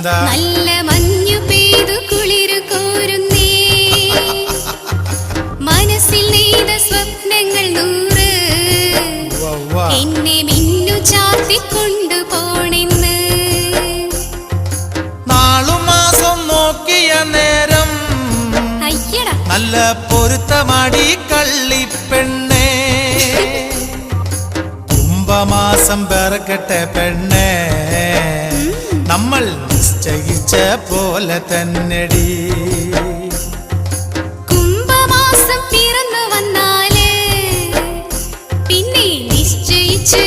നല്ല മഞ്ഞു പെയ്തു കുളിരു കോരുന്നേ, മനസ്സിൽ നെയ്ത സ്വപ്നങ്ങൾ 100 എന്നെ മിന്നു ചാർത്തിക്കൊണ്ടു പോണെന്ന്. നാളും മാസം നോക്കിയ നേരം നല്ല പൊരുത്തമാടി കള്ളിപ്പെണ്ണേ, കുംഭമാസം പിറക്കട്ടെ പെണ്ണേ, നമ്മൾ നിശ്ചയിച്ച പോലെ തന്നെടി. കുംഭമാസം പിറന്നു വന്നാല് പിന്നെ നിശ്ചയിച്ച്